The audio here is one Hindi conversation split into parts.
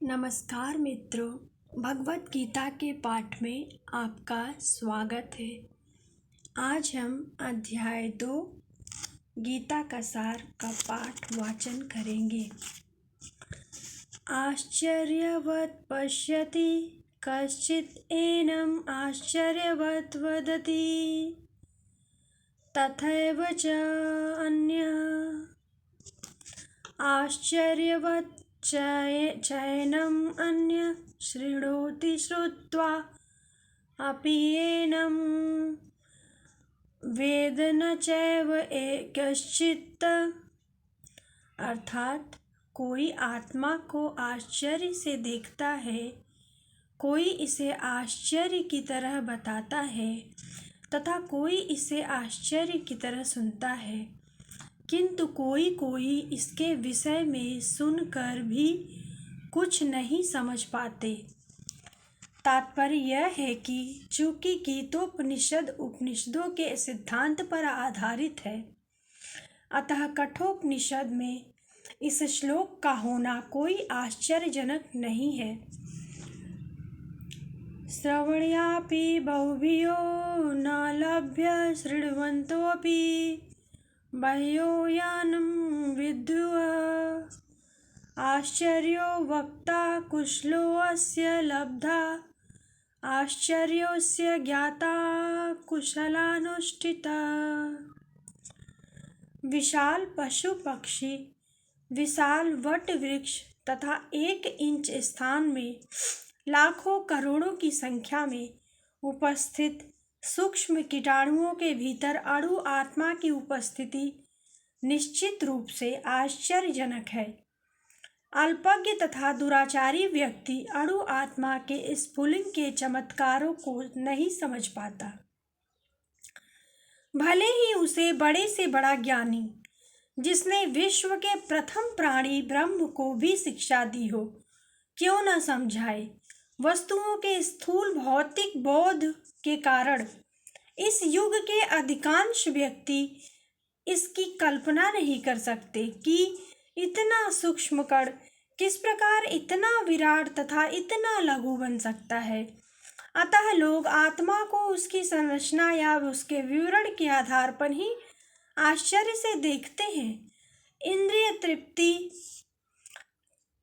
नमस्कार मित्रों, भगवत गीता के पाठ में आपका स्वागत है। आज हम अध्याय 2 गीता का सार का पाठ वाचन करेंगे। आश्चर्यवत् पश्यति कश्चित् एनम् आश्चर्यवत् वदति तथैव च अन्यः आश्चर्यवत् चैनम् अन्यः शृणोति श्रुत्वा अपि एनं वेद न चैव कश्चित्। अर्थात कोई आत्मा को आश्चर्य से देखता है, कोई इसे आश्चर्य की तरह बताता है तथा कोई इसे आश्चर्य की तरह सुनता है, किंतु कोई इसके विषय में सुनकर भी कुछ नहीं समझ पाते। तात्पर्य यह है कि चूंकि गीतोपनिषद उपनिषदों के सिद्धांत पर आधारित है, अतः कठोपनिषद में इस श्लोक का होना कोई आश्चर्यजनक नहीं है। श्रवण्यापि बहुभियो न लभ्य शृण्वन्तोऽपि बह्वो यानं विद्युः आश्चर्यो वक्ता कुशलोऽस्य लब्धा आश्चर्योऽस्य ज्ञाता कुशलानुष्ठितः। विशाल पशु पक्षी, विशाल वट वृक्ष तथा 1 इंच स्थान में लाखों करोड़ों की संख्या में उपस्थित सूक्ष्म कीटाणुओं के भीतर अणु आत्मा की उपस्थिति निश्चित रूप से आश्चर्यजनक है। अल्पज्ञ तथा दुराचारी व्यक्ति अणु आत्मा के स्फुलिंग के चमत्कारों को नहीं समझ पाता, भले ही उसे बड़े से बड़ा ज्ञानी, जिसने विश्व के प्रथम प्राणी ब्रह्म को भी शिक्षा दी हो, क्यों न समझाए। वस्तुओं के स्थूल भौतिक बोध के कारण इस युग के अधिकांश व्यक्ति इसकी कल्पना नहीं कर सकते कि इतना सूक्ष्म कण किस प्रकार इतना विराट तथा इतना लघु बन सकता है। अतः लोग आत्मा को उसकी संरचना या उसके विवरण के आधार पर ही आश्चर्य से देखते हैं। इंद्रिय तृप्ति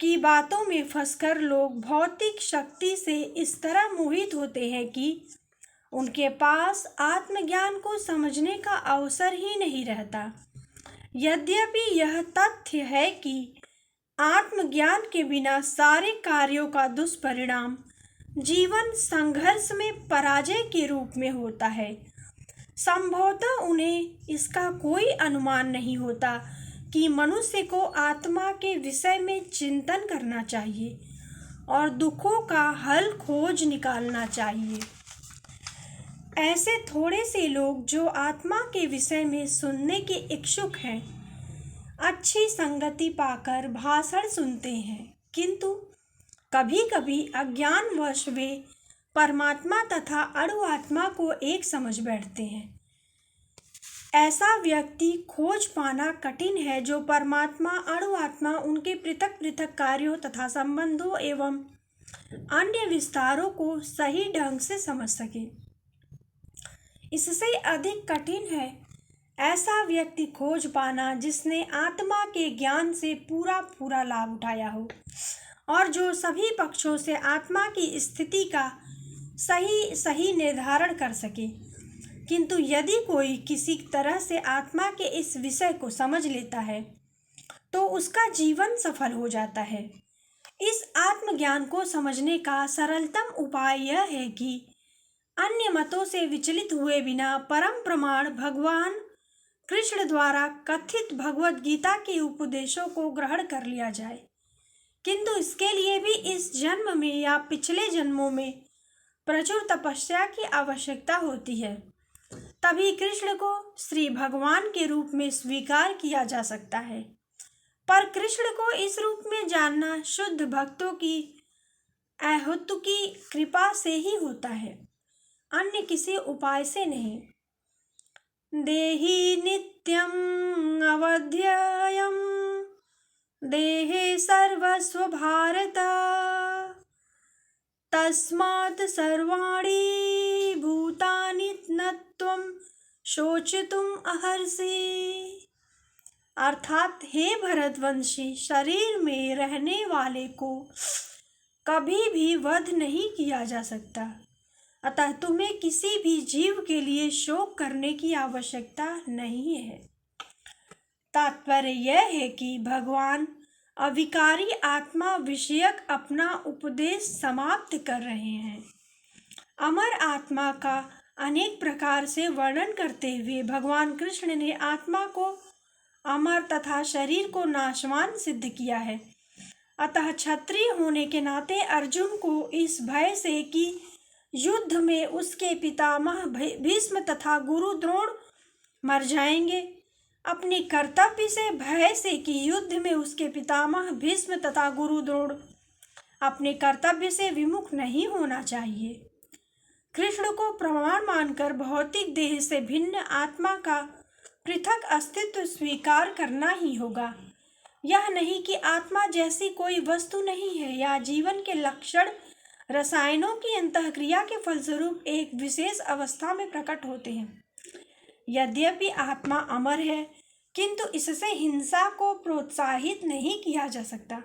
की बातों में फंसकर लोग भौतिक शक्ति से इस तरह मोहित होते हैं कि उनके पास आत्मज्ञान को समझने का अवसर ही नहीं रहता। यद्यपि यह तथ्य है कि आत्मज्ञान के बिना सारे कार्यों का दुष्परिणाम जीवन संघर्ष में पराजय के रूप में होता है, संभवतः उन्हें इसका कोई अनुमान नहीं होता कि मनुष्य को आत्मा के विषय में चिंतन करना चाहिए और दुखों का हल खोज निकालना चाहिए। ऐसे थोड़े से लोग जो आत्मा के विषय में सुनने के इच्छुक हैं, अच्छी संगति पाकर भाषण सुनते हैं, किंतु कभी-कभी अज्ञानवश वे परमात्मा तथा अणु आत्मा को एक समझ बैठते हैं। ऐसा व्यक्ति खोज पाना कठिन है जो परमात्मा अणु आत्मा उनके पृथक पृथक कार्यों तथा संबंधों एवं अन्य विस्तारों को सही ढंग से समझ सके। इससे अधिक कठिन है ऐसा व्यक्ति खोज पाना जिसने आत्मा के ज्ञान से पूरा लाभ उठाया हो और जो सभी पक्षों से आत्मा की स्थिति का सही निर्धारण कर सके। किंतु यदि कोई किसी तरह से आत्मा के इस विषय को समझ लेता है तो उसका जीवन सफल हो जाता है। इस आत्मज्ञान को समझने का सरलतम उपाय यह है कि अन्य मतों से विचलित हुए बिना परम प्रमाण भगवान कृष्ण द्वारा कथित भगवत गीता के उपदेशों को ग्रहण कर लिया जाए। किंतु इसके लिए भी इस जन्म में या पिछले जन्मों में प्रचुर तपस्या की आवश्यकता होती है, तभी कृष्ण को श्री भगवान के रूप में स्वीकार किया जा सकता है। पर कृष्ण को इस रूप में जानना शुद्ध भक्तों की अहेतुकी कृपा से ही होता है, अन्य किसी उपाय से नहीं। देहि नित्यं अवध्ययम् देहे सर्वस्व भारत तस्मात् सर्वाणि भूतानि न त्वं शोचितुम् अर्हसि। अर्थात हे भरतवंशी, शरीर में रहने वाले को कभी भी वध नहीं किया जा सकता, अतः तुम्हें किसी भी जीव के लिए शोक करने की आवश्यकता नहीं है। तात्पर्य यह है कि भगवान अविकारी आत्मा विषयक अपना उपदेश समाप्त कर रहे हैं। अमर आत्मा का अनेक प्रकार से वर्णन करते हुए भगवान कृष्ण ने आत्मा को अमर तथा शरीर को नाशवान सिद्ध किया है। अतः क्षत्रिय होने के नाते अर्जुन को इस भय से कि युद्ध में उसके पितामह भीष्म तथा गुरु द्रोण मर जाएंगे, अपने कर्तव्य से भय से कि युद्ध में उसके पितामह भीष्म तथा गुरु द्रोण अपने कर्तव्य से विमुख नहीं होना चाहिए। कृष्ण को प्रमाण मानकर भौतिक देह से भिन्न आत्मा का पृथक अस्तित्व स्वीकार करना ही होगा। यह नहीं कि आत्मा जैसी कोई वस्तु नहीं है या जीवन के लक्षण रसायनों की अंतःक्रिया के फलस्वरूप एक विशेष अवस्था में प्रकट होते हैं। यद्यपि आत्मा अमर है, किंतु इससे हिंसा को प्रोत्साहित नहीं किया जा सकता।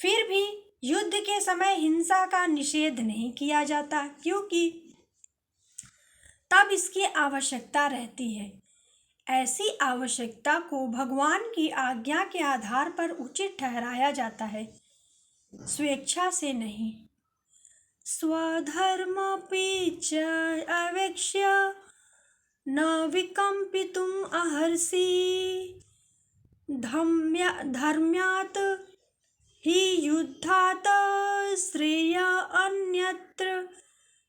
फिर भी युद्ध के समय हिंसा का निषेध नहीं किया जाता, क्योंकि तब इसकी आवश्यकता रहती है। ऐसी आवश्यकता को भगवान की आज्ञा के आधार पर उचित ठहराया जाता है, स्वेच्छा से नहीं। स्वधर्मपि च अवेक्ष्य न विकम्पितुम् अर्हसि, धर्म्यात् हि युद्धात् श्रेय अन्यत्र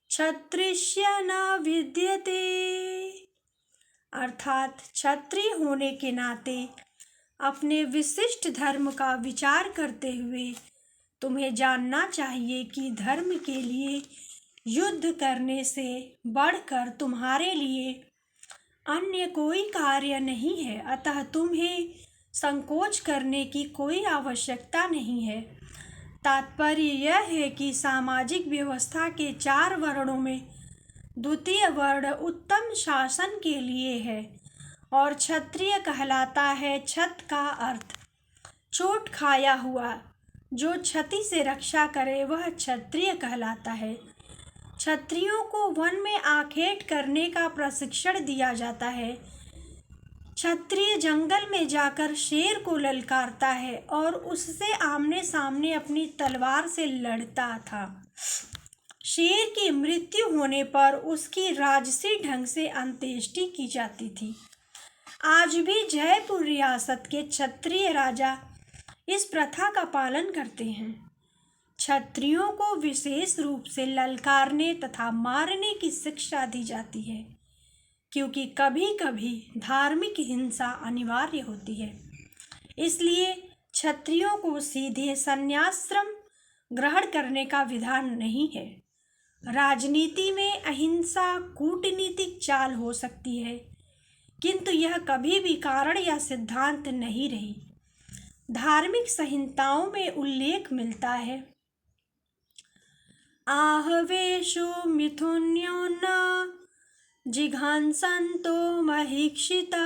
क्षत्रिय न विद्यते। अर्थात क्षत्रिय होने के नाते अपने विशिष्ट धर्म का विचार करते हुए तुम्हें जानना चाहिए कि धर्म के लिए युद्ध करने से बढ़कर तुम्हारे लिए अन्य कोई कार्य नहीं है, अतः तुम्हें संकोच करने की कोई आवश्यकता नहीं है। तात्पर्य यह है कि सामाजिक व्यवस्था के 4 वर्णों में द्वितीय वर्ण उत्तम शासन के लिए है और क्षत्रिय कहलाता है। छत का अर्थ चोट खाया हुआ, जो क्षति से रक्षा करे वह क्षत्रिय कहलाता है। क्षत्रियों को वन में आखेट करने का प्रशिक्षण दिया जाता है। क्षत्रिय जंगल में जाकर शेर को ललकारता है और उससे आमने सामने अपनी तलवार से लड़ता था। शेर की मृत्यु होने पर उसकी राजसी ढंग से अंत्येष्टि की जाती थी। आज भी जयपुर रियासत के क्षत्रिय राजा इस प्रथा का पालन करते हैं। क्षत्रियों को विशेष रूप से ललकारने तथा मारने की शिक्षा दी जाती है, क्योंकि कभी कभी धार्मिक हिंसा अनिवार्य होती है। इसलिए क्षत्रियों को सीधे संन्यासाश्रम ग्रहण करने का विधान नहीं है। राजनीति में अहिंसा कूटनीतिक चाल हो सकती है, किंतु यह कभी भी कारण या सिद्धांत नहीं रही। धार्मिक संहिताओं में उल्लेख मिलता है, आहवेषु मिथुन्यो न जिघांसन्तो महीक्षिता,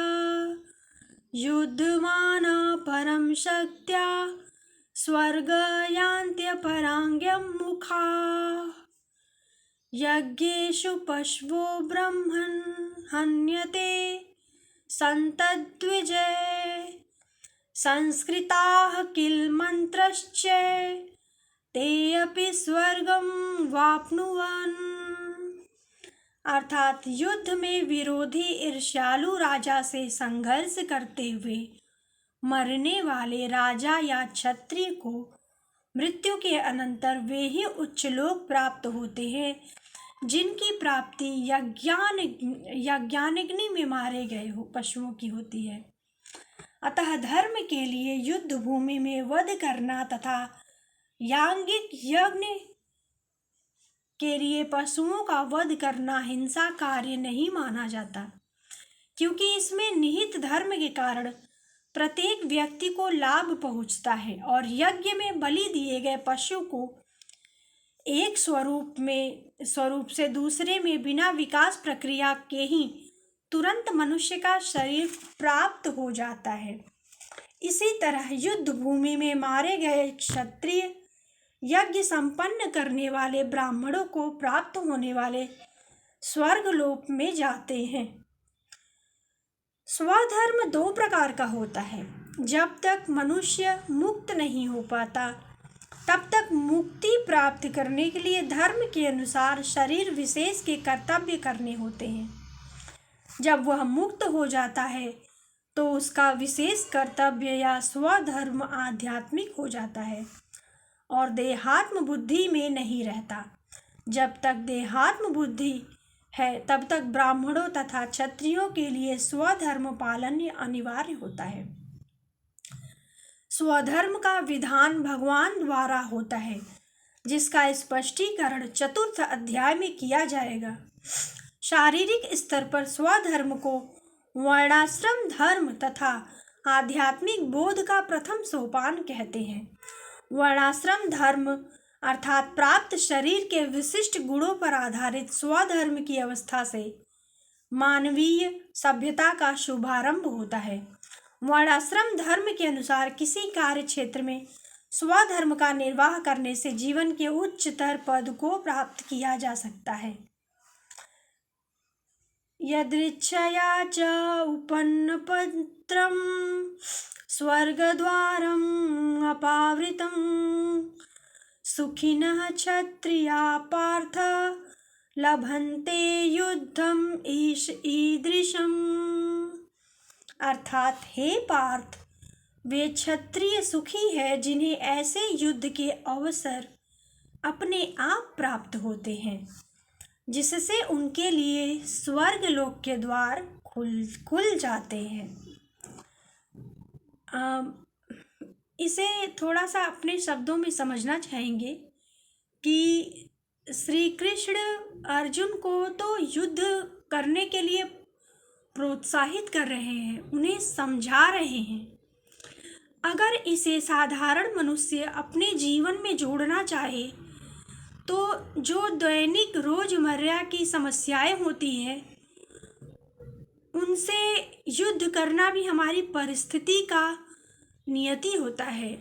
युद्धमाना परम शक्त्या स्वर्ग यान्त्यपराङ्गं मुखा। यज्ञेषु पशवो ब्रह्मन् हन्यते सन्तद्विजये, संस्कृताः किल मंत्रश्च ते अपि स्वर्गं वाप्नुवन्। अर्थात युद्ध में विरोधी ईर्ष्यालु राजा से संघर्ष करते हुए मरने वाले राजा या क्षत्रिय को मृत्यु के अनंतर वे ही उच्चलोक प्राप्त होते हैं जिनकी प्राप्ति यज्ञाग्नि में मारे गए पशुओं की होती है। अतः धर्म के लिए युद्ध भूमि में वध करना तथा यांगिक यज्ञ के लिए पशुओं का वध करना हिंसा कार्य नहीं माना जाता, क्योंकि इसमें निहित धर्म के कारण प्रत्येक व्यक्ति को लाभ पहुंचता है और यज्ञ में बलि दिए गए पशु को एक स्वरूप से दूसरे में बिना विकास प्रक्रिया के ही तुरंत मनुष्य का शरीर प्राप्त हो जाता है। इसी तरह युद्ध भूमि में मारे गए क्षत्रिय यज्ञ संपन्न करने वाले ब्राह्मणों को प्राप्त होने वाले स्वर्गलोक में जाते हैं। स्वधर्म दो प्रकार का होता है। जब तक मनुष्य मुक्त नहीं हो पाता तब तक मुक्ति प्राप्त करने के लिए धर्म के अनुसार शरीर विशेष के कर्तव्य करने होते हैं। जब वह मुक्त हो जाता है तो उसका विशेष कर्तव्य या स्वधर्म आध्यात्मिक हो जाता है और देहात्म बुद्धि में नहीं रहता। जब तक देहात्म बुद्धि है तब तक ब्राह्मणों तथा क्षत्रियों के लिए स्वधर्म पालन अनिवार्य होता है। स्वधर्म का विधान भगवान द्वारा होता है, जिसका स्पष्टीकरण चतुर्थ अध्याय में किया जाएगा। शारीरिक स्तर पर स्वधर्म को वर्णाश्रम धर्म तथा आध्यात्मिक बोध का प्रथम सोपान कहते हैं। वर्णाश्रम धर्म अर्थात प्राप्त शरीर के विशिष्ट गुणों पर आधारित स्वधर्म की अवस्था से मानवीय सभ्यता का शुभारंभ होता है। वर्णाश्रम धर्म के अनुसार किसी कार्य क्षेत्र में स्वधर्म का निर्वाह करने से जीवन के उच्चतर पद को प्राप्त किया जा सकता है। यदृच्छया च उपन्नपत्रं स्वर्गद्वारम् अपावृतं सुखिनः क्षत्रिया पार्थ लभन्ते युद्धम ईदृशम्। अर्थात हे पार्थ, वे क्षत्रिय सुखी है जिन्हें ऐसे युद्ध के अवसर अपने आप प्राप्त होते हैं, जिससे उनके लिए स्वर्गलोक के द्वार खुल जाते हैं। इसे थोड़ा सा अपने शब्दों में समझना चाहेंगे कि श्री कृष्ण अर्जुन को तो युद्ध करने के लिए प्रोत्साहित कर रहे हैं, उन्हें समझा रहे हैं। अगर इसे साधारण मनुष्य अपने जीवन में जोड़ना चाहे तो जो दैनिक रोजमर्रा की समस्याएं होती हैं उनसे युद्ध करना भी हमारी परिस्थिति का नियति होता है।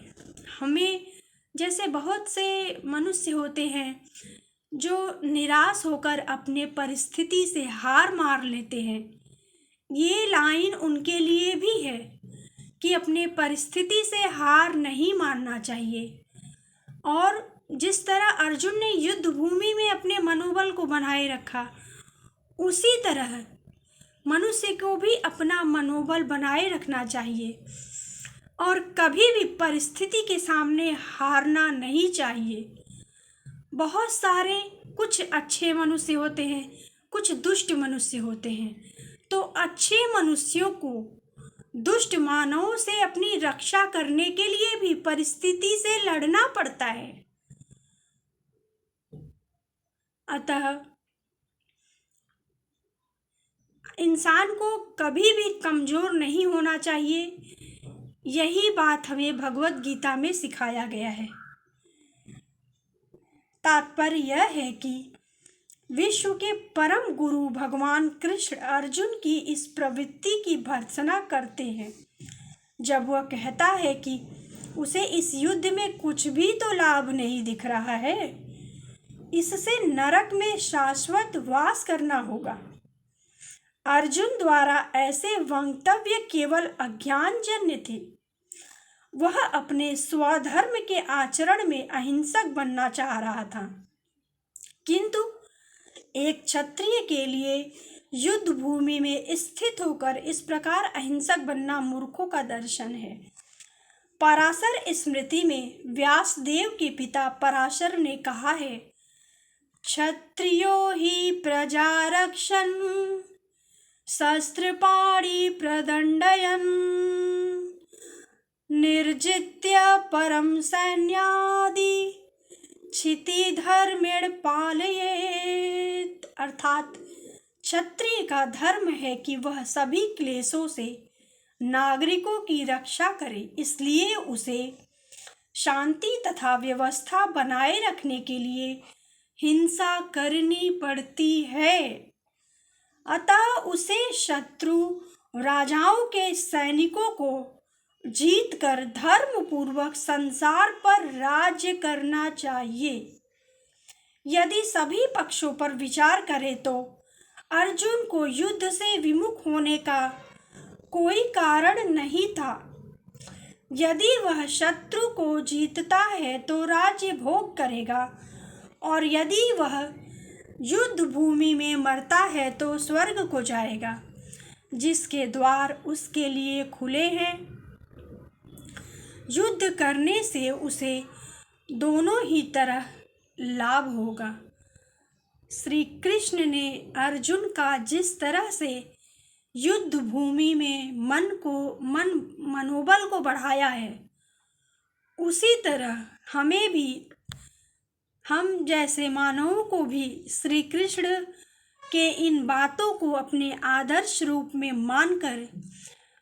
हमें जैसे बहुत से मनुष्य होते हैं जो निराश होकर अपने परिस्थिति से हार मार लेते हैं। ये लाइन उनके लिए भी है कि अपने परिस्थिति से हार नहीं मानना चाहिए। और जिस तरह अर्जुन ने युद्ध भूमि में अपने मनोबल को बनाए रखा, उसी तरह मनुष्य को भी अपना मनोबल बनाए रखना चाहिए और कभी भी परिस्थिति के सामने हारना नहीं चाहिए। बहुत सारे कुछ अच्छे मनुष्य होते हैं, कुछ दुष्ट मनुष्य होते हैं, तो अच्छे मनुष्यों को दुष्ट मानवों से अपनी रक्षा करने के लिए भी परिस्थिति से लड़ना पड़ता है। अतः इंसान को कभी भी कमजोर नहीं होना चाहिए। यही बात हमें भगवत गीता में सिखाया गया है। तात्पर्य यह है कि विश्व के परम गुरु भगवान कृष्ण अर्जुन की इस प्रवृत्ति की भर्त्सना करते हैं जब वह कहता है कि उसे इस युद्ध में कुछ भी तो लाभ नहीं दिख रहा है, इससे नरक में शाश्वत वास करना होगा। अर्जुन द्वारा ऐसे वक्तव्य केवल अज्ञानजन्य थे। वह अपने स्वधर्म के आचरण में अहिंसक बनना चाह रहा था, किंतु एक क्षत्रिय के लिए युद्ध भूमि में स्थित होकर इस प्रकार अहिंसक बनना मूर्खों का दर्शन है। पराशर स्मृति में व्यासदेव के पिता पराशर ने कहा है, क्षत्रियो हि प्रजा रक्षन् शस्त्रपाणि प्रदंडयन् निर्जित्य परम सैन्यादि क्षिति धर्मेण पालयेत्। अर्थात क्षत्रिय का धर्म है कि वह सभी क्लेशों से नागरिकों की रक्षा करे, इसलिए उसे शांति तथा व्यवस्था बनाए रखने के लिए हिंसा करनी पड़ती है। अतः उसे शत्रु राजाओं के सैनिकों को जीतकर धर्मपूर्वक संसार पर राज्य करना चाहिए। यदि सभी पक्षों पर विचार करें तो अर्जुन को युद्ध से विमुख होने का कोई कारण नहीं था। यदि वह शत्रु को जीतता है तो राज्य भोग करेगा, और यदि वह युद्ध भूमि में मरता है तो स्वर्ग को जाएगा, जिसके द्वार उसके लिए खुले हैं। युद्ध करने से उसे दोनों ही तरह लाभ होगा। श्री कृष्ण ने अर्जुन का जिस तरह से युद्ध भूमि में मनोबल को बढ़ाया है, उसी तरह हमें भी, हम जैसे मानवों को भी श्री कृष्ण के इन बातों को अपने आदर्श रूप में मानकर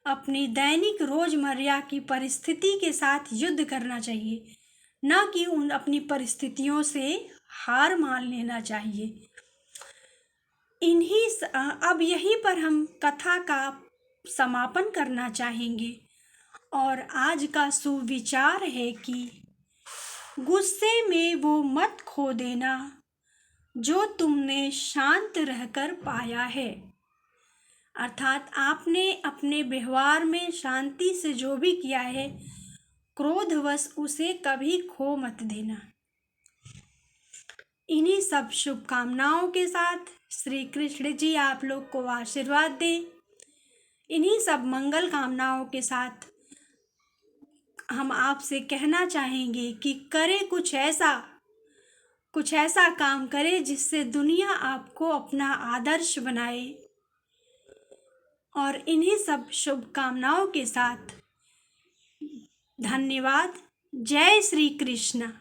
अपनी दैनिक रोजमर्रा की परिस्थिति के साथ युद्ध करना चाहिए, न कि उन अपनी परिस्थितियों से हार मान लेना चाहिए। अब यहीं पर हम कथा का समापन करना चाहेंगे, और आज का सुविचार है कि गुस्से में वो मत खो देना जो तुमने शांत रहकर पाया है। अर्थात आपने अपने व्यवहार में शांति से जो भी किया है, क्रोधवश उसे कभी खो मत देना। इन्हीं सब शुभकामनाओं के साथ श्री कृष्ण जी आप लोग को आशीर्वाद दें। इन्हीं सब मंगल कामनाओं के साथ हम आपसे कहना चाहेंगे कि करें कुछ ऐसा काम करें जिससे दुनिया आपको अपना आदर्श बनाए। और इन्हीं सब शुभकामनाओं के साथ धन्यवाद। जय श्री कृष्ण।